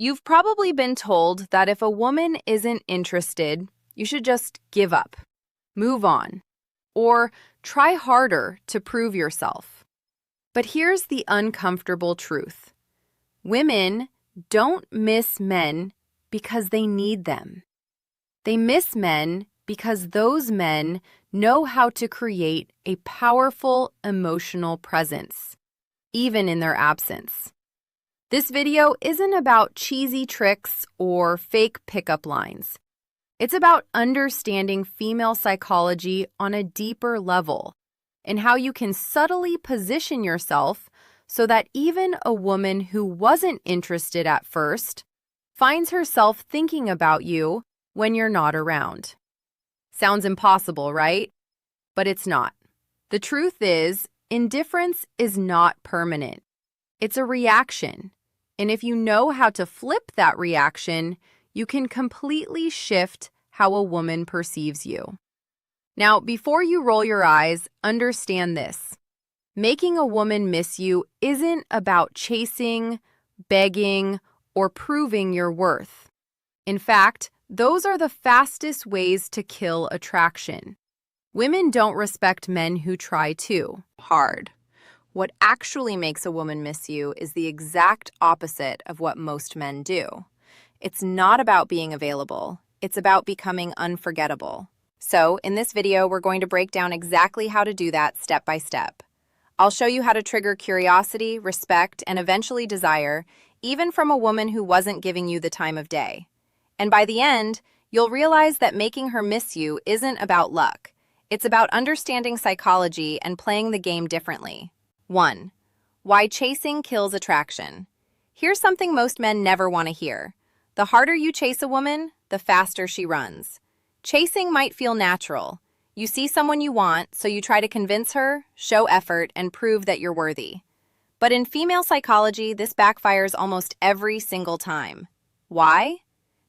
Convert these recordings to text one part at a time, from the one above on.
You've probably been told that if a woman isn't interested, you should just give up, move on, or try harder to prove yourself. But here's the uncomfortable truth. Women don't miss men because they need them. They miss men because those men know how to create a powerful emotional presence, even in their absence. This video isn't about cheesy tricks or fake pickup lines. It's about understanding female psychology on a deeper level and how you can subtly position yourself so that even a woman who wasn't interested at first finds herself thinking about you when you're not around. Sounds impossible, right? But it's not. The truth is, indifference is not permanent. It's a reaction. And if you know how to flip that reaction, you can completely shift how a woman perceives you. Now, before you roll your eyes, understand this. Making a woman miss you isn't about chasing, begging, or proving your worth. In fact, those are the fastest ways to kill attraction. Women don't respect men who try too hard. What actually makes a woman miss you is the exact opposite of what most men do. It's not about being available. It's about becoming unforgettable. So, in this video, we're going to break down exactly how to do that step by step. I'll show you how to trigger curiosity, respect, and eventually desire, even from a woman who wasn't giving you the time of day. And by the end, you'll realize that making her miss you isn't about luck. It's about understanding psychology and playing the game differently. 1. Why chasing kills attraction. Here's something most men never want to hear. The harder you chase a woman, the faster she runs. Chasing might feel natural. You see someone you want, so you try to convince her, show effort, and prove that you're worthy. But in female psychology, this backfires almost every single time. Why?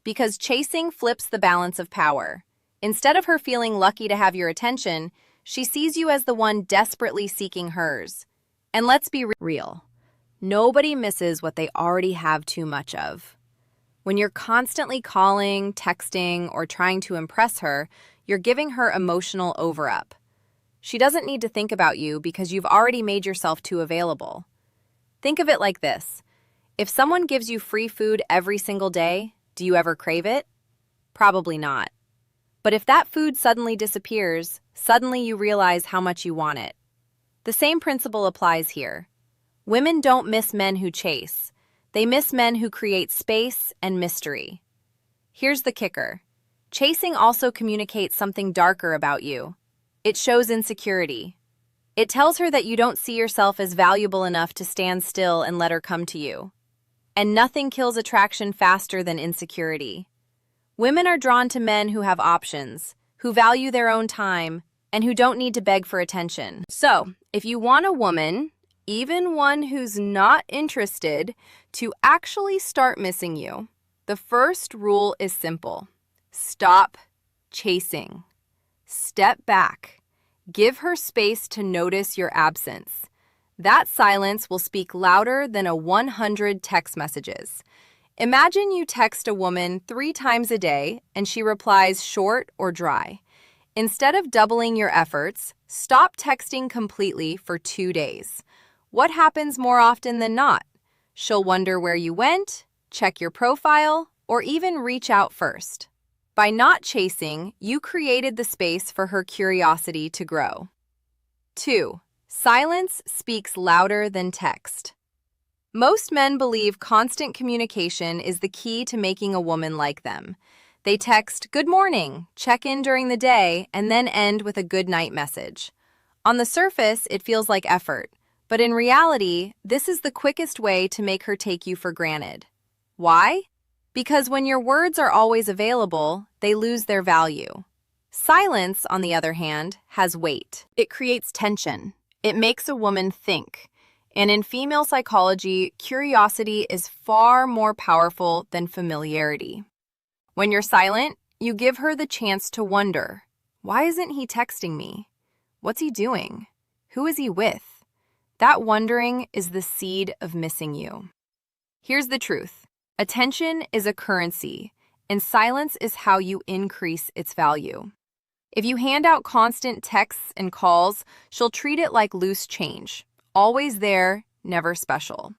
Because chasing flips the balance of power. Instead of her feeling lucky to have your attention, she sees you as the one desperately seeking hers. And let's be real. Nobody misses what they already have too much of. When you're constantly calling, texting, or trying to impress her, you're giving her emotional over-up. She doesn't need to think about you because you've already made yourself too available. Think of it like this. If someone gives you free food every single day, do you ever crave it? Probably not. But if that food suddenly disappears, suddenly you realize how much you want it. The same principle applies here. Women don't miss men who chase. They miss men who create space and mystery. Here's the kicker. Chasing also communicates something darker about you. It shows insecurity. It tells her that you don't see yourself as valuable enough to stand still and let her come to you. And nothing kills attraction faster than insecurity. Women are drawn to men who have options, who value their own time, and who don't need to beg for attention. So, if you want a woman, even one who's not interested, to actually start missing you, the first rule is simple. Stop chasing. Step back. Give her space to notice your absence. That silence will speak louder than 100 text messages. Imagine you text a woman 3 times a day and she replies short or dry. Instead of doubling your efforts, stop texting completely for 2 days. What happens more often than not? She'll wonder where you went, check your profile, or even reach out first. By not chasing, you created the space for her curiosity to grow. 2. Silence speaks louder than text. Most men believe constant communication is the key to making a woman like them. They text, "Good morning," check in during the day, and then end with a good night message. On the surface, it feels like effort, but in reality, this is the quickest way to make her take you for granted. Why? Because when your words are always available, they lose their value. Silence, on the other hand, has weight. It creates tension. It makes a woman think. And in female psychology, curiosity is far more powerful than familiarity. When you're silent, you give her the chance to wonder, why isn't he texting me? What's he doing? Who is he with? That wondering is the seed of missing you. Here's the truth. Attention is a currency, and silence is how you increase its value. If you hand out constant texts and calls, she'll treat it like loose change, always there, never special.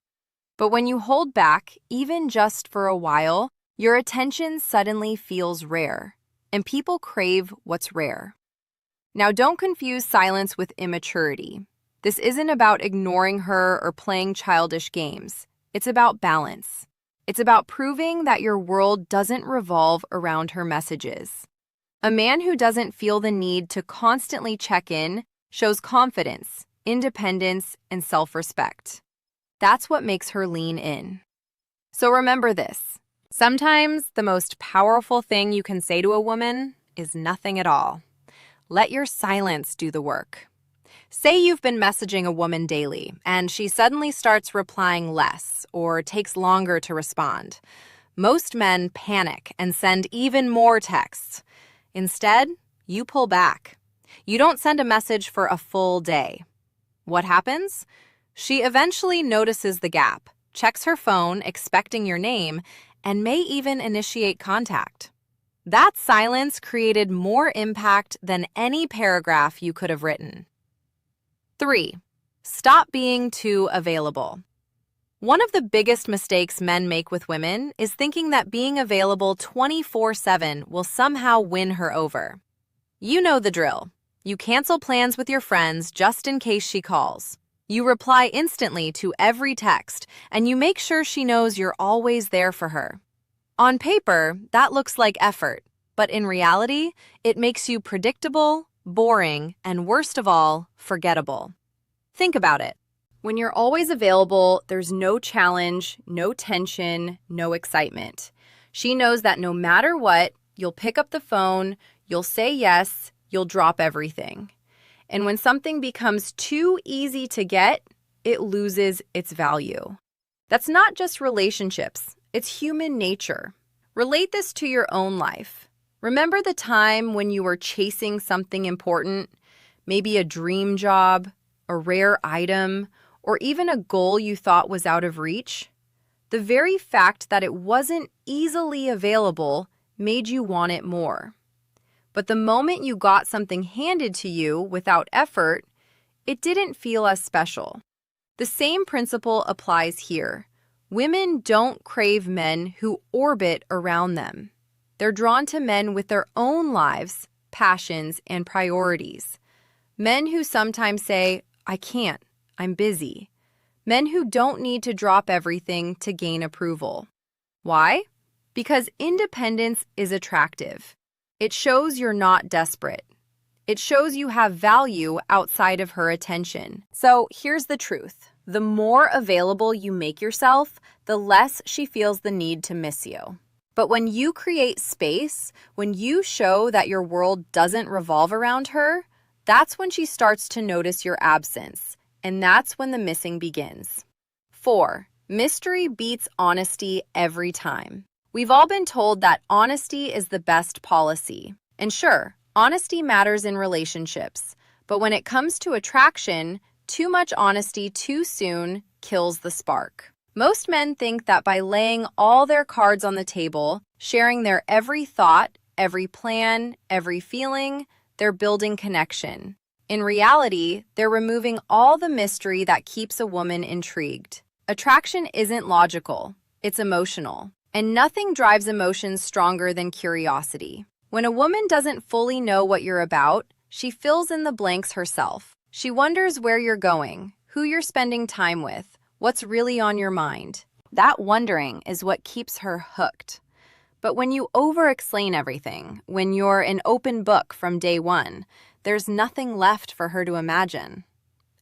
But when you hold back, even just for a while, your attention suddenly feels rare, and people crave what's rare. Now, don't confuse silence with immaturity. This isn't about ignoring her or playing childish games. It's about balance. It's about proving that your world doesn't revolve around her messages. A man who doesn't feel the need to constantly check in shows confidence, independence, and self-respect. That's what makes her lean in. So remember this. Sometimes the most powerful thing you can say to a woman is nothing at all. Let your silence do the work. Say you've been messaging a woman daily, and she suddenly starts replying less or takes longer to respond. Most men panic and send even more texts. Instead, you pull back. You don't send a message for a full day. What happens? She eventually notices the gap, checks her phone expecting your name, and may even initiate contact. That silence created more impact than any paragraph you could have written. 3. Stop being too available. One of the biggest mistakes men make with women is thinking that being available 24/7 will somehow win her over. You know the drill. You cancel plans with your friends just in case she calls. You reply instantly to every text, and you make sure she knows you're always there for her. On paper, that looks like effort, but in reality, it makes you predictable, boring, and worst of all, forgettable. Think about it. When you're always available, there's no challenge, no tension, no excitement. She knows that no matter what, you'll pick up the phone, you'll say yes, you'll drop everything. And when something becomes too easy to get, it loses its value. That's not just relationships, it's human nature. Relate this to your own life. Remember the time when you were chasing something important, maybe a dream job, a rare item, or even a goal you thought was out of reach? The very fact that it wasn't easily available made you want it more. But the moment you got something handed to you without effort, it didn't feel as special. The same principle applies here. Women don't crave men who orbit around them. They're drawn to men with their own lives, passions, and priorities. Men who sometimes say, "I can't, I'm busy." Men who don't need to drop everything to gain approval. Why? Because independence is attractive. It shows you're not desperate. It shows you have value outside of her attention. So here's the truth. The more available you make yourself, the less she feels the need to miss you. But when you create space, when you show that your world doesn't revolve around her, that's when she starts to notice your absence, and that's when the missing begins. 4. Mystery beats honesty every time. We've all been told that honesty is the best policy. And sure, honesty matters in relationships, but when it comes to attraction, too much honesty too soon kills the spark. Most men think that by laying all their cards on the table, sharing their every thought, every plan, every feeling, they're building connection. In reality, they're removing all the mystery that keeps a woman intrigued. Attraction isn't logical, it's emotional. And nothing drives emotions stronger than curiosity. When a woman doesn't fully know what you're about, she fills in the blanks herself. She wonders where you're going, who you're spending time with, what's really on your mind. That wondering is what keeps her hooked. But when you over-explain everything, when you're an open book from day one, there's nothing left for her to imagine.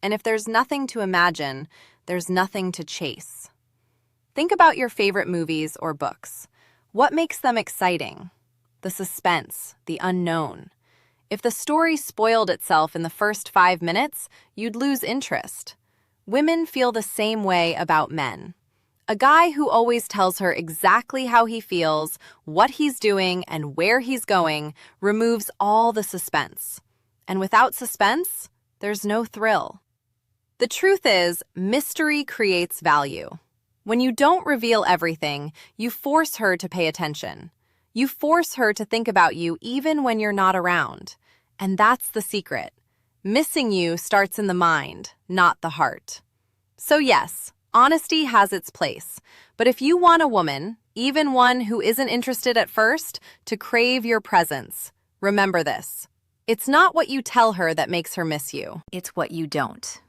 And if there's nothing to imagine, there's nothing to chase. Think about your favorite movies or books. What makes them exciting? The suspense, the unknown. If the story spoiled itself in the first 5 minutes, you'd lose interest. Women feel the same way about men. A guy who always tells her exactly how he feels, what he's doing, and where he's going removes all the suspense. And without suspense, there's no thrill. The truth is, mystery creates value. When you don't reveal everything, you force her to pay attention. You force her to think about you even when you're not around. And that's the secret. Missing you starts in the mind, not the heart. So yes, honesty has its place. But if you want a woman, even one who isn't interested at first, to crave your presence, remember this. It's not what you tell her that makes her miss you. It's what you don't.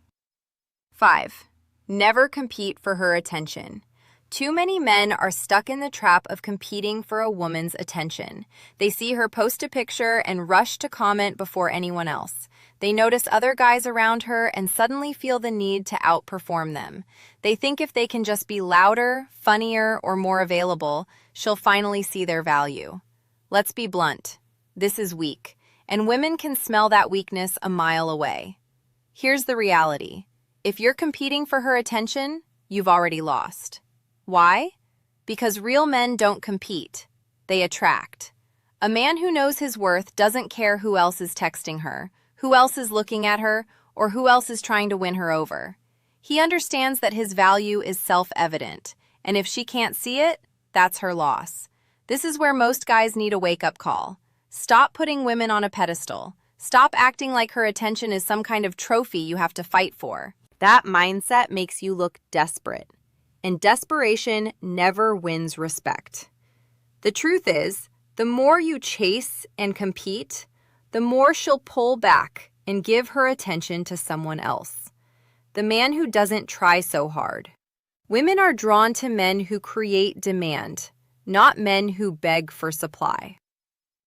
5. Never compete for her attention. Too many men are stuck in the trap of competing for a woman's attention. They see her post a picture and rush to comment before anyone else. They notice other guys around her and suddenly feel the need to outperform them. They think if they can just be louder, funnier, or more available, she'll finally see their value. Let's be blunt. This is weak, and women can smell that weakness a mile away. Here's the reality. If you're competing for her attention, you've already lost. Why? Because real men don't compete. They attract. A man who knows his worth doesn't care who else is texting her, who else is looking at her, or who else is trying to win her over. He understands that his value is self-evident, and if she can't see it, that's her loss. This is where most guys need a wake-up call. Stop putting women on a pedestal. Stop acting like her attention is some kind of trophy you have to fight for. That mindset makes you look desperate. And desperation never wins respect. The truth is, the more you chase and compete, the more she'll pull back and give her attention to someone else. The man who doesn't try so hard. Women are drawn to men who create demand, not men who beg for supply.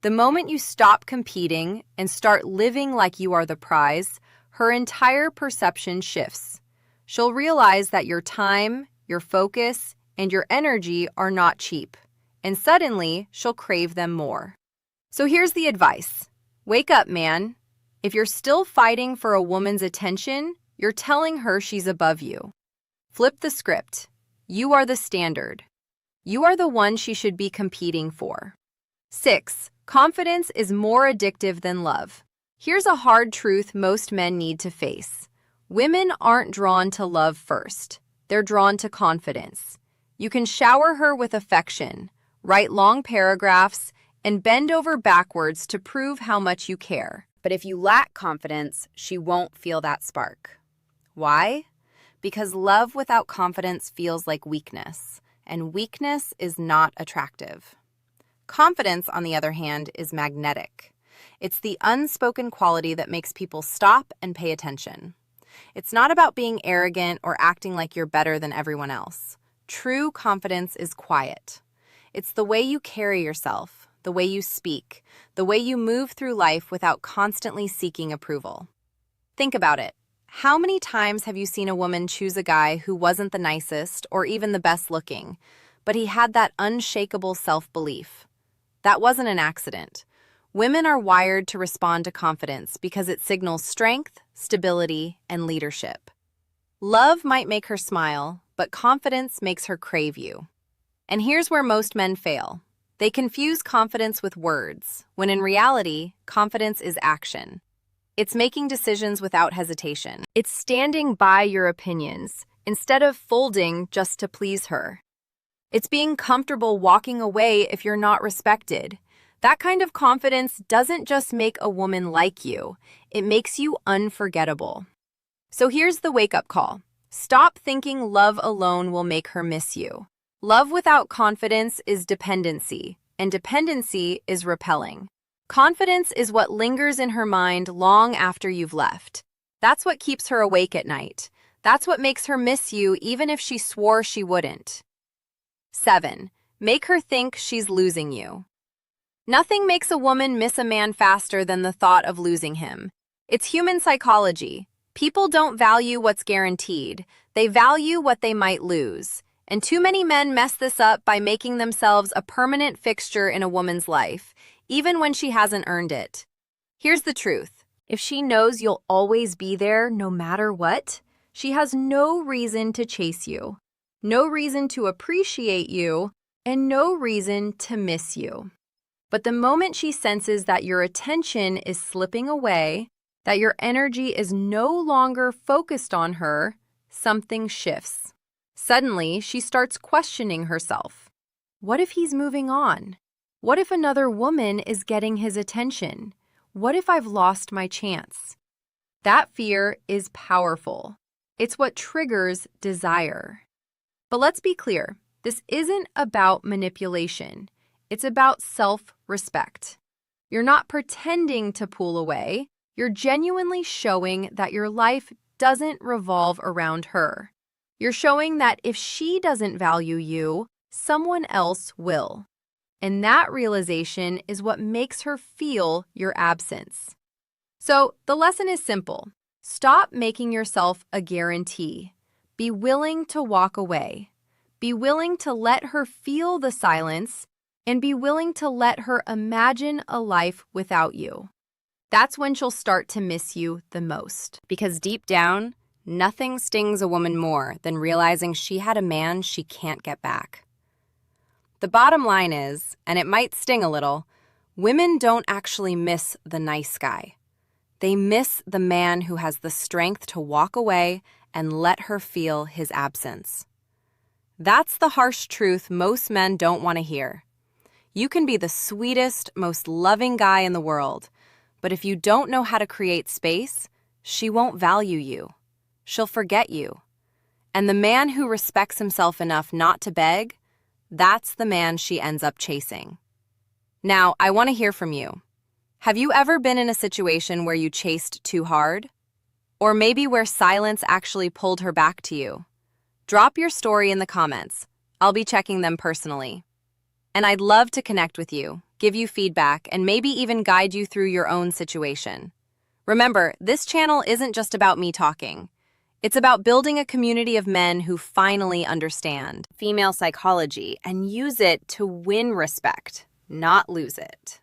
The moment you stop competing and start living like you are the prize, her entire perception shifts. She'll realize that your time, your focus, and your energy are not cheap, and suddenly she'll crave them more. So here's the advice. Wake up, man. If you're still fighting for a woman's attention, you're telling her she's above you. Flip the script. You are the standard. You are the one she should be competing for. 6. Confidence is more addictive than love. Here's a hard truth most men need to face. Women aren't drawn to love first. They're drawn to confidence. You can shower her with affection, write long paragraphs, and bend over backwards to prove how much you care. But if you lack confidence, she won't feel that spark. Why? Because love without confidence feels like weakness, and weakness is not attractive. Confidence, on the other hand, is magnetic. It's the unspoken quality that makes people stop and pay attention. It's not about being arrogant or acting like you're better than everyone else. True confidence is quiet. It's the way you carry yourself, the way you speak, the way you move through life without constantly seeking approval. Think about it. How many times have you seen a woman choose a guy who wasn't the nicest or even the best looking, but he had that unshakable self-belief? That wasn't an accident. Women are wired to respond to confidence because it signals strength, stability, and leadership. Love might make her smile, but confidence makes her crave you. And here's where most men fail. They confuse confidence with words, when in reality, confidence is action. It's making decisions without hesitation. It's standing by your opinions instead of folding just to please her. It's being comfortable walking away if you're not respected. That kind of confidence doesn't just make a woman like you, it makes you unforgettable. So here's the wake-up call. Stop thinking love alone will make her miss you. Love without confidence is dependency, and dependency is repelling. Confidence is what lingers in her mind long after you've left. That's what keeps her awake at night. That's what makes her miss you even if she swore she wouldn't. 7. Make her think she's losing you. Nothing makes a woman miss a man faster than the thought of losing him. It's human psychology. People don't value what's guaranteed. They value what they might lose. And too many men mess this up by making themselves a permanent fixture in a woman's life, even when she hasn't earned it. Here's the truth. If she knows you'll always be there no matter what, she has no reason to chase you, no reason to appreciate you, and no reason to miss you. But the moment she senses that your attention is slipping away, that your energy is no longer focused on her, something shifts. Suddenly, she starts questioning herself. What if he's moving on? What if another woman is getting his attention? What if I've lost my chance? That fear is powerful. It's what triggers desire. But let's be clear, this isn't about manipulation. It's about self-respect. You're not pretending to pull away. You're genuinely showing that your life doesn't revolve around her. You're showing that if she doesn't value you, someone else will. And that realization is what makes her feel your absence. So the lesson is simple. Stop making yourself a guarantee. Be willing to walk away. Be willing to let her feel the silence, and be willing to let her imagine a life without you. That's when she'll start to miss you the most. Because deep down, nothing stings a woman more than realizing she had a man she can't get back. The bottom line is, and it might sting a little, women don't actually miss the nice guy. They miss the man who has the strength to walk away and let her feel his absence. That's the harsh truth most men don't want to hear. You can be the sweetest, most loving guy in the world, but if you don't know how to create space, she won't value you. She'll forget you. And the man who respects himself enough not to beg, that's the man she ends up chasing. Now, I want to hear from you. Have you ever been in a situation where you chased too hard? Or maybe where silence actually pulled her back to you? Drop your story in the comments. I'll be checking them personally. And I'd love to connect with you, give you feedback, and maybe even guide you through your own situation. Remember, this channel isn't just about me talking. It's about building a community of men who finally understand female psychology and use it to win respect, not lose it.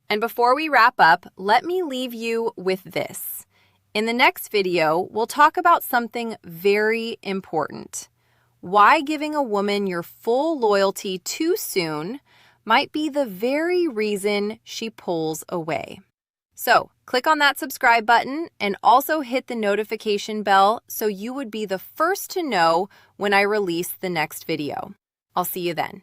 And before we wrap up, let me leave you with this. In the next video, we'll talk about something very important. Why giving a woman your full loyalty too soon might be the very reason she pulls away. So, click on that subscribe button and also hit the notification bell so you would be the first to know when I release the next video. I'll see you then.